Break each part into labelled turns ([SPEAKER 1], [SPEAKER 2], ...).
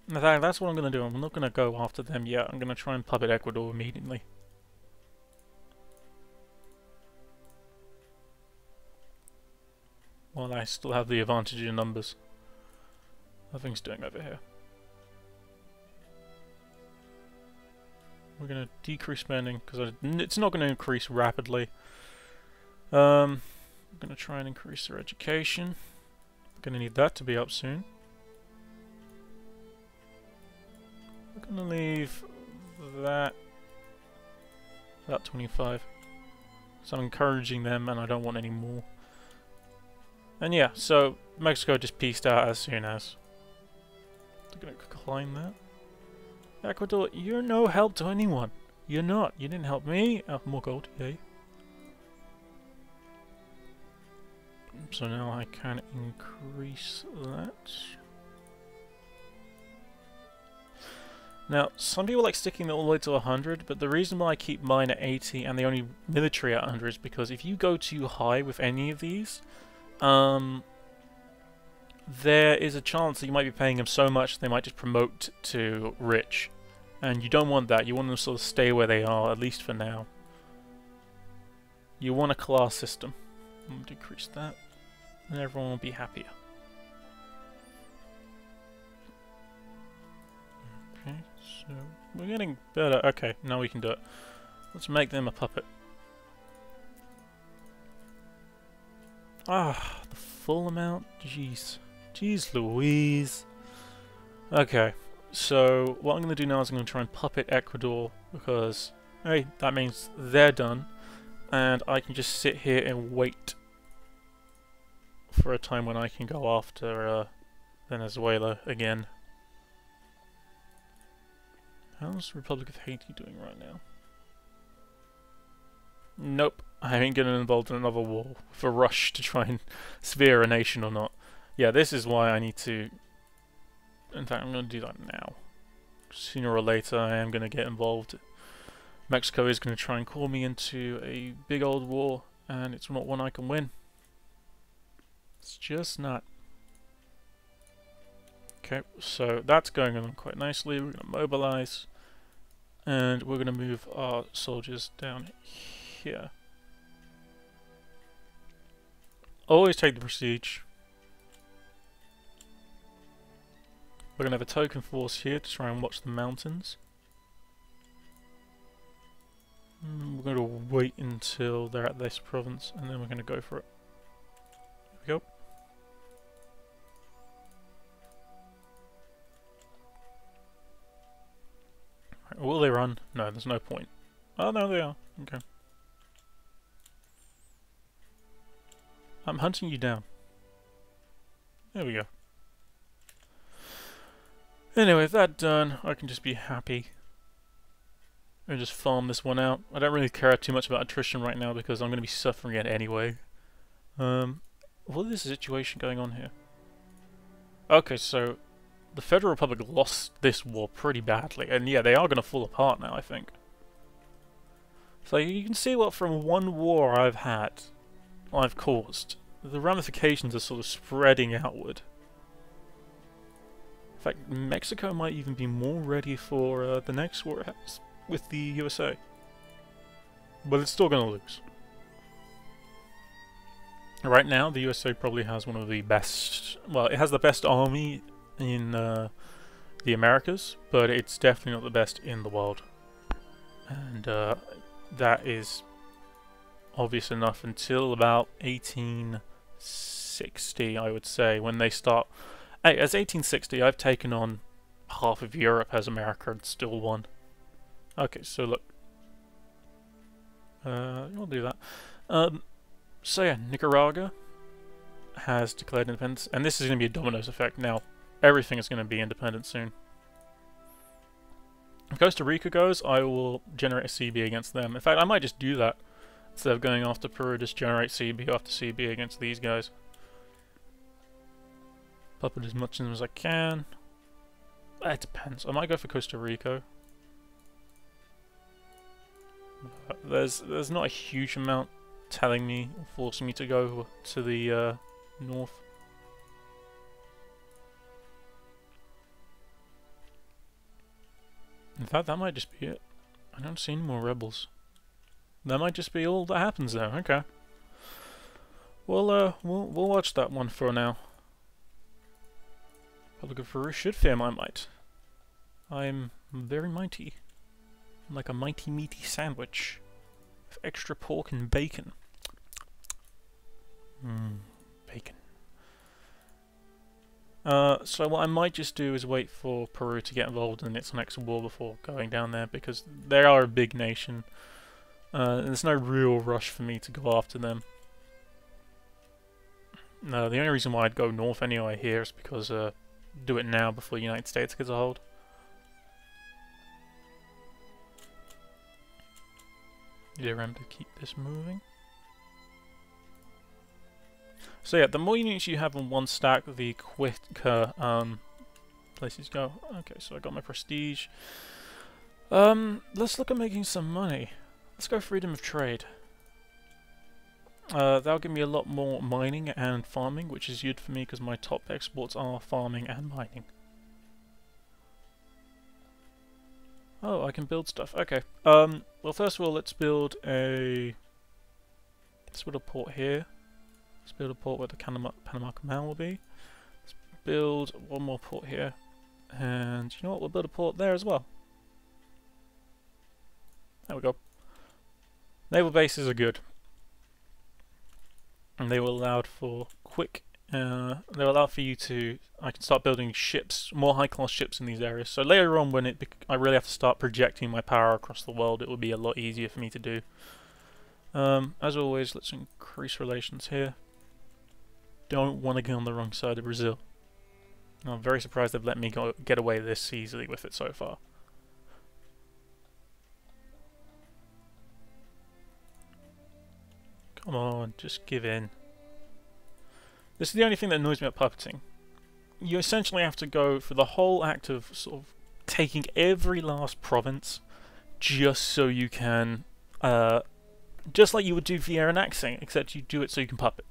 [SPEAKER 1] In fact, that's what I'm going to do. I'm not going to go after them yet. I'm going to try and puppet Ecuador immediately. While I still have the advantage in numbers. Nothing's doing over here. We're going to decrease spending because it's not going to increase rapidly. I'm going to try and increase their education. I'm going to need that to be up soon. We're going to leave that about 25. So I'm encouraging them and I don't want any more. And yeah, so Mexico just pieced out as soon as. I'm going to decline that. Ecuador, you're no help to anyone. You're not. You didn't help me. Oh, more gold, yay. So now I can increase that. Now, some people like sticking it all the way to 100, but the reason why I keep mine at 80 and the only military at 100 is because if you go too high with any of these, there is a chance that you might be paying them so much they might just promote to rich. And you don't want that. You want them to sort of stay where they are, at least for now. You want a class system. I'm going to decrease that, and everyone will be happier. Okay, so we're getting better. Okay, now we can do it. Let's make them a puppet. Ah, the full amount? Jeez. Jeez Louise. Okay, so what I'm going to do now is I'm going to try and puppet Ecuador because, hey, that means they're done. And I can just sit here and wait for a time when I can go after Venezuela again. How's the Republic of Haiti doing right now? Nope, I ain't getting involved in another war with a rush to try and sphere a nation or not. Yeah, this is why I need to... In fact, I'm going to do that now. Sooner or later I am going to get involved. Mexico is going to try and call me into a big old war, and it's not one I can win. It's just not. Okay, so that's going on quite nicely. We're going to mobilize, and we're going to move our soldiers down here. Always take the prestige. We're going to have a token force here to try and watch the mountains. We're going to wait until they're at this province, and then we're going to go for it. Here we go. Right, will they run? No, there's no point. Oh, no, they are. Okay. I'm hunting you down. There we go. Anyway, with that done, I can just be happy. And just farm this one out. I don't really care too much about attrition right now because I'm going to be suffering it anyway. What is the situation going on here? Okay, so the Federal Republic lost this war pretty badly, and yeah, they are going to fall apart now, I think. So you can see what from one war I've caused. The ramifications are sort of spreading outward. In fact, Mexico might even be more ready for the next war it has with the USA. But it's still going to lose. Right now, the USA probably has one of the best... Well, it has the best army in the Americas, but it's definitely not the best in the world. And that is obvious enough until about 1860, I would say, when they start... Hey, as 1860, I've taken on half of Europe as America and still won. Okay, so look. We'll do that. So yeah, Nicaragua has declared independence, and this is going to be a dominoes effect. Now, everything is going to be independent soon. If Costa Rica goes, I will generate a CB against them. In fact, I might just do that. Instead of going after Peru, just generate CB after CB against these guys. Puppet as much as I can. It depends. I might go for Costa Rica. There's not a huge amount telling me, or forcing me to go to the north. In fact, that might just be it. I don't see any more rebels. That might just be all that happens there. Okay. Well, we'll watch that one for now. Republic of Peru should fear my might. I'm very mighty. I'm like a mighty meaty sandwich with extra pork and bacon. Bacon. So what I might just do is wait for Peru to get involved in its next war before going down there, because they are a big nation. And there's no real rush for me to go after them. No, the only reason why I'd go north anyway here is because do it now before the United States gets a hold. Need to remember to keep this moving. So yeah, the more units you have on one stack, the quicker places go. Okay, so I got my prestige. Let's look at making some money. Let's go freedom of trade. That'll give me a lot more mining and farming, which is good for me because my top exports are farming and mining. Oh, I can build stuff. Okay. Well, first of all, let's build a port here. Let's build a port where the Panama Canal will be. Let's build one more port here, and you know what? We'll build a port there as well. There we go. Naval bases are good. And they will allow for quick, they'll allow for you to, I can start building ships, more high-class ships in these areas. So later on when I really have to start projecting my power across the world, it will be a lot easier for me to do. As always, let's increase relations here. Don't want to get on the wrong side of Brazil. I'm very surprised they've let me get away this easily with it so far. Come on, just give in. This is the only thing that annoys me about puppeting. You essentially have to go for the whole act of sort of taking every last province just so you can, just like you would do via annexing, except you do it so you can puppet.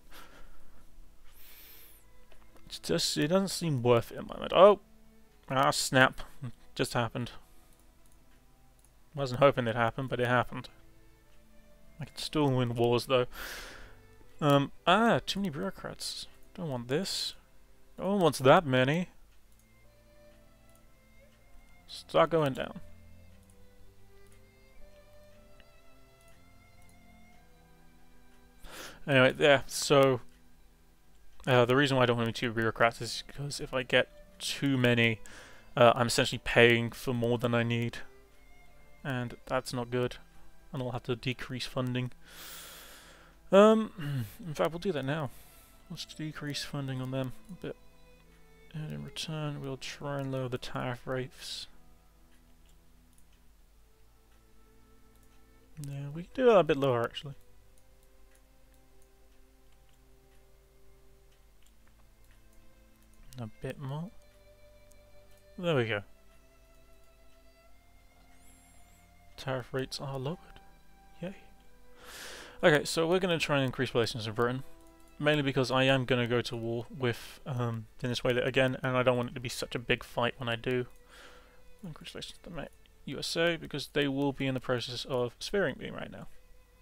[SPEAKER 1] It's just, it doesn't seem worth it in my mind. Oh! Ah, snap. Just happened. Wasn't hoping it happened, but it happened. I can still win wars though. Too many bureaucrats. Don't want this. No one wants that many. Start going down. Anyway, yeah, so the reason why I don't want too bureaucrats is because if I get too many, I'm essentially paying for more than I need. And that's not good. And I'll have to decrease funding. In fact, we'll do that now. Let's decrease funding on them a bit. And in return, we'll try and lower the tariff rates. Yeah, we can do that a bit lower, actually. A bit more. There we go. Tariff rates are lowered. Yay. Okay, so we're going to try and increase relations with Britain. Mainly because I am going to go to war with Venezuela again, and I don't want it to be such a big fight when I do. Increase relations with the USA, because they will be in the process of spearing me right now.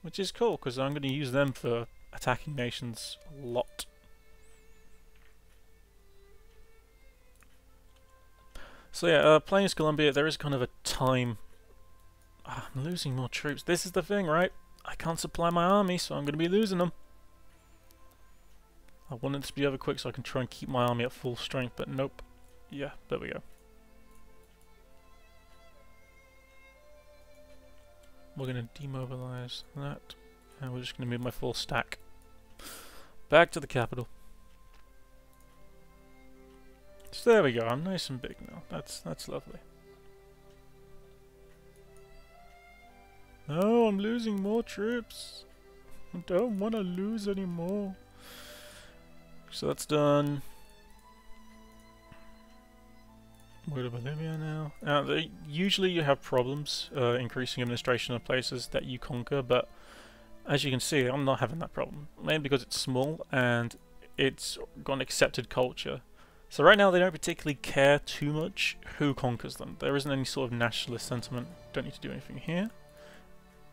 [SPEAKER 1] Which is cool, because I'm going to use them for attacking nations a lot. So yeah, playing as Colombia, there is kind of a time... I'm losing more troops. This is the thing, right? I can't supply my army, so I'm going to be losing them. I wanted this to be over quick so I can try and keep my army at full strength, but nope. Yeah, there we go. We're going to demobilize that, and we're just going to move my full stack back to the capital. So there we go, I'm nice and big now. That's lovely. No, I'm losing more troops. I don't want to lose anymore. So that's done. We're to Bolivia now. Usually you have problems increasing administration of places that you conquer, but as you can see, I'm not having that problem. Mainly because it's small and it's got an accepted culture. So right now they don't particularly care too much who conquers them. There isn't any sort of nationalist sentiment. Don't need to do anything here.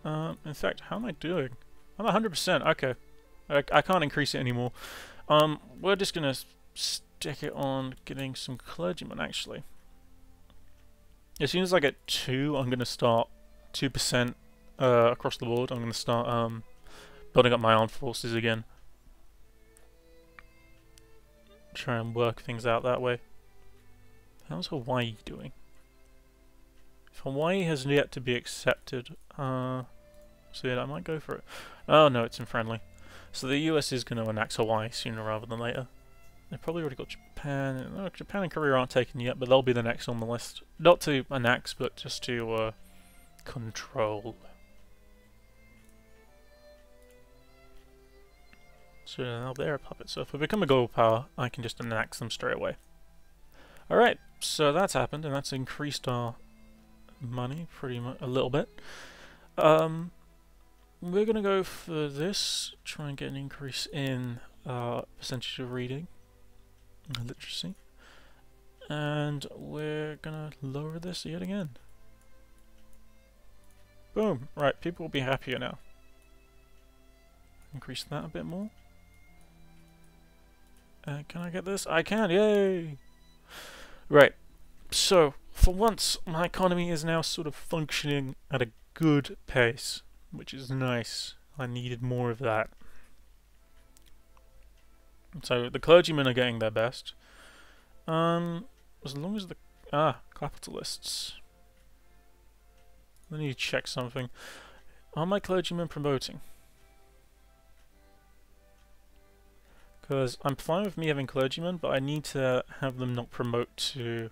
[SPEAKER 1] In fact, how am I doing? I'm 100%. Okay. I can't increase it anymore. We're just gonna stick it on getting some clergymen, actually. As soon as I get 2, I'm gonna start 2% across the board. I'm gonna start building up my armed forces again. Try and work things out that way. How's Hawaii doing? If Hawaii has yet to be accepted, so yeah, I might go for it. Oh no, it's in friendly. So the US is going to annex Hawaii sooner rather than later. They've probably already got Japan. Oh, Japan and Korea aren't taken yet, but they'll be the next on the list. Not to annex, but just to control. So now they're a puppet. So if we become a global power, I can just annex them straight away. Alright, so that's happened, and that's increased our money pretty much a little bit. We're gonna go for this, try and get an increase in percentage of reading and literacy, and we're gonna lower this yet again. Boom! Right, people will be happier now. Increase that a bit more. Can I get this? I can! Yay! Right, so for once my economy is now sort of functioning at a good pace, which is nice. I needed more of that. So the clergymen are getting their best. As long as the capitalists. I need to check something. Are my clergymen promoting? Because I'm fine with me having clergymen, but I need to have them not promote to...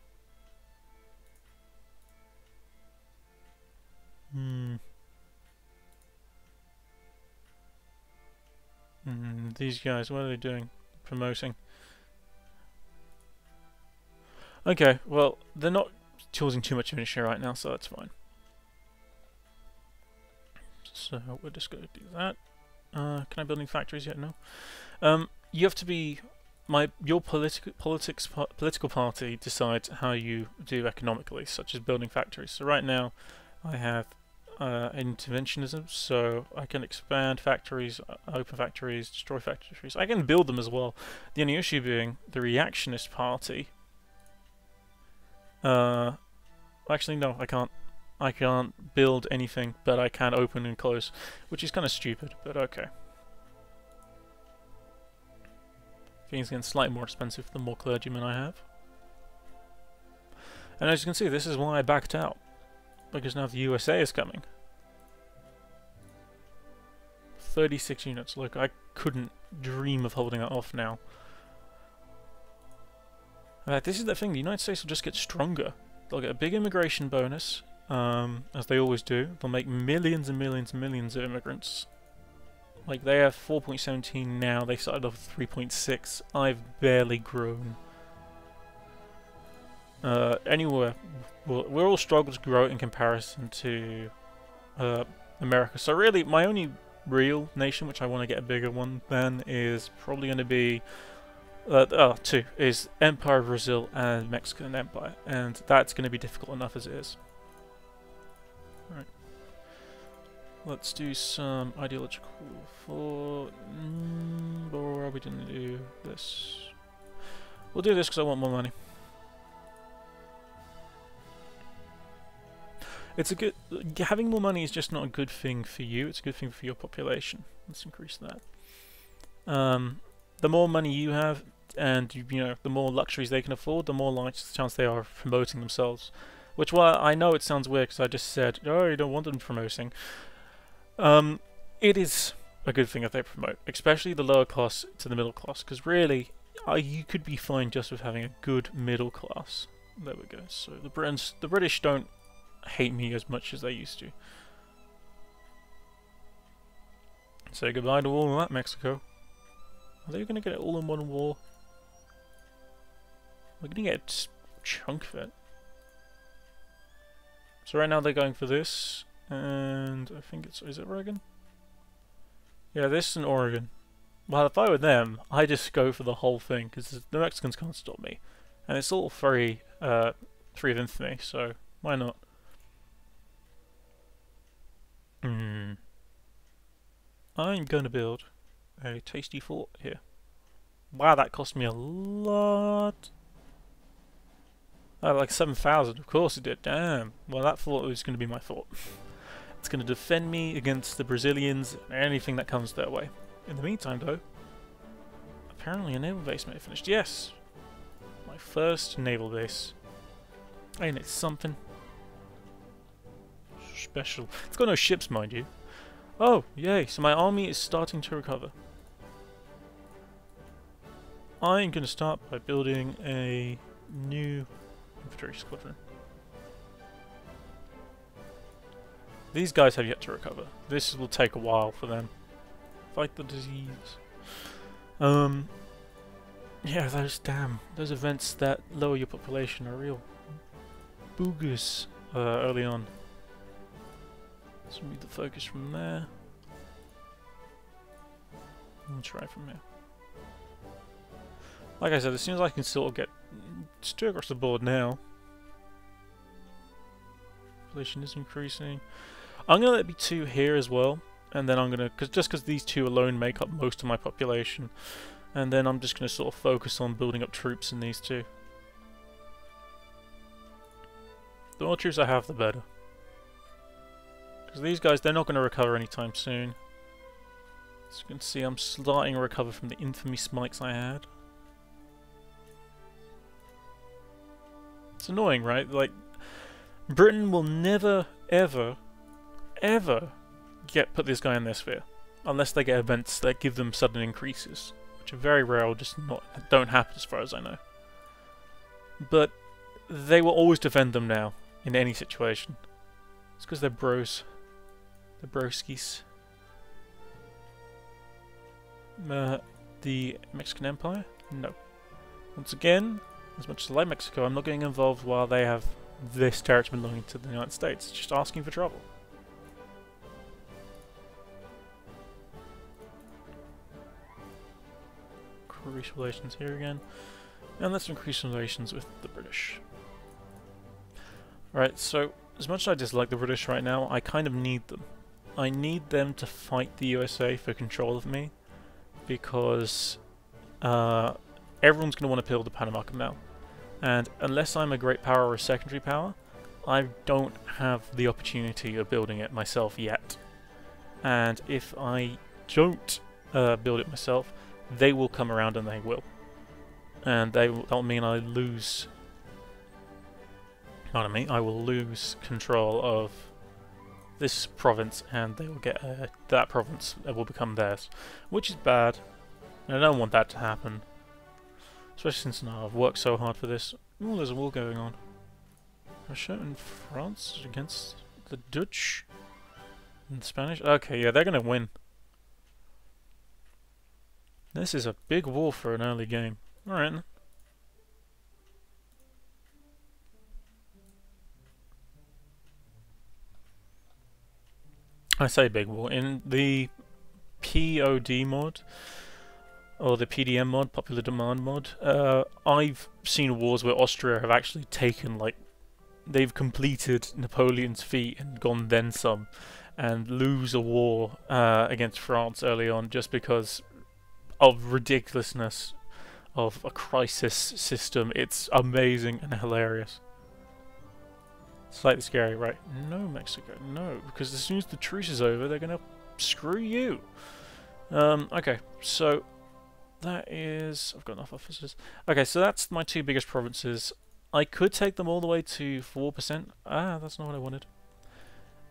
[SPEAKER 1] These guys, what are they doing? Promoting. Okay, well, they're not causing too much of an issue right now, so that's fine. So we're just going to do that. Can I build any factories yet? No. You have to be your political party decides how you do economically, such as building factories. So right now, I have interventionism, so I can expand factories, open factories, destroy factories. I can build them as well. The only issue being the reactionist party. Actually, no, I can't. I can't build anything, but I can open and close, which is kind of stupid, but okay. Things getting slightly more expensive the more clergymen I have. And as you can see, this is why I backed out. Because now the USA is coming. 36 units. Look, I couldn't dream of holding that off now. This is the thing, the United States will just get stronger. They'll get a big immigration bonus, as they always do. They'll make millions and millions and millions of immigrants. Like, they have 4.17 now, they started off with 3.6. I've barely grown. Anywhere, we're all struggle to grow in comparison to America. So really, my only real nation, which I want to get a bigger one than, is probably going to be two, is Empire of Brazil and Mexican Empire, and that's going to be difficult enough as it is. Right. Let's do some ideological for... or are we going to do this? We'll do this because I want more money. It's a good... having more money is just not a good thing for you, it's a good thing for your population. Let's increase that. The more money you have, and you know, the more luxuries they can afford, the more likely the chance they are of promoting themselves. Which, well, I know it sounds weird because I just said, oh, you don't want them promoting. It is a good thing if they promote, especially the lower class to the middle class, because really, you could be fine just with having a good middle class. There we go. So the British don't hate me as much as they used to. Say goodbye to all of that, Mexico. Are they going to get it all in one war? We're going to get a chunk of it. So right now they're going for this, and I think it's... is it Oregon? Yeah, this and Oregon. Well, if I were them, I just go for the whole thing, because the Mexicans can't stop me. And it's all free, free of infamy, so why not? I'm going to build a tasty fort here. Wow, that cost me a lot. Like 7,000, of course it did. Damn. Well, that fort was going to be my fort. It's going to defend me against the Brazilians and anything that comes their way. In the meantime, though, apparently a naval base may have finished. Yes! My first naval base. Ain't it something? Special. It's got no ships, mind you. Oh, yay. So my army is starting to recover. I'm going to start by building a new infantry squadron. These guys have yet to recover. This will take a while for them. Fight the disease. Yeah, those events that lower your population are real bogus early on. Let's remove the focus from there. We'll try from here. Like I said, as soon as I can sort of get straight across the board now. Population is increasing. I'm gonna let it be 2 here as well, and then I'm gonna just because these 2 alone make up most of my population, and then I'm just gonna sort of focus on building up troops in these 2. The more troops I have, the better. Because these guys, they're not going to recover anytime soon. As you can see, I'm starting to recover from the infamy spikes I had. It's annoying, right? Like, Britain will never, ever, ever put this guy in their sphere. Unless they get events that give them sudden increases. Which are very rare, or just don't happen as far as I know. But they will always defend them now, in any situation. It's because they're bros. They're broskies. The Mexican Empire? No. Once again, as much as I like Mexico, I'm not getting involved while they have this territory belonging to the United States. Just asking for trouble. Increase relations here again. And let's increase relations with the British. Alright, so as much as I dislike the British right now, I kind of need them. I need them to fight the USA for control of me, because everyone's going to want to build the Panama Canal. And unless I'm a great power or a secondary power, I don't have the opportunity of building it myself yet. And if I don't build it myself, they will come around and they will. And that'll mean I lose... Pardon me, I will lose control of this province, and they will get that province will become theirs, which is bad, and I don't want that to happen. Especially since now I've worked so hard for this. Oh, there's a war going on. Russia and France against the Dutch and the Spanish. Okay, yeah, they're gonna win. This is a big war for an early game. All right. I say big war. In the POD mod, or the PDM mod, Popular Demand mod, I've seen wars where Austria have actually taken, like, they've completed Napoleon's feat and gone then some, and lose a war against France early on just because of ridiculousness of a crisis system. It's amazing and hilarious. Slightly scary, right? No, Mexico, no, because as soon as the truce is over, they're gonna screw you. Okay, so that is... I've got enough officers. Okay, so that's my 2 biggest provinces. I could take them all the way to 4%. Ah, that's not what I wanted.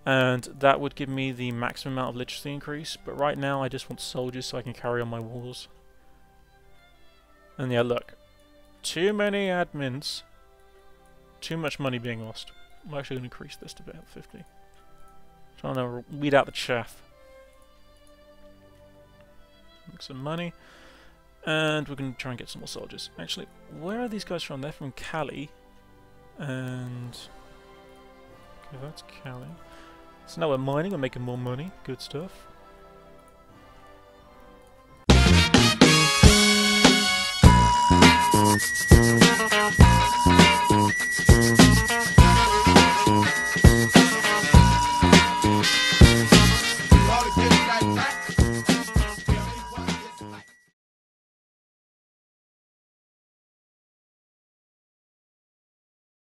[SPEAKER 1] And that would give me the maximum amount of literacy increase, but right now I just want soldiers so I can carry on my wars. And yeah, look. Too many admins. Too much money being lost. I'm actually going to increase this to about 50. Trying to weed out the chaff. Make some money. And we're going to try and get some more soldiers. Actually, where are these guys from? They're from Cali. And... okay, that's Cali. So now we're mining, we're making more money. Good stuff.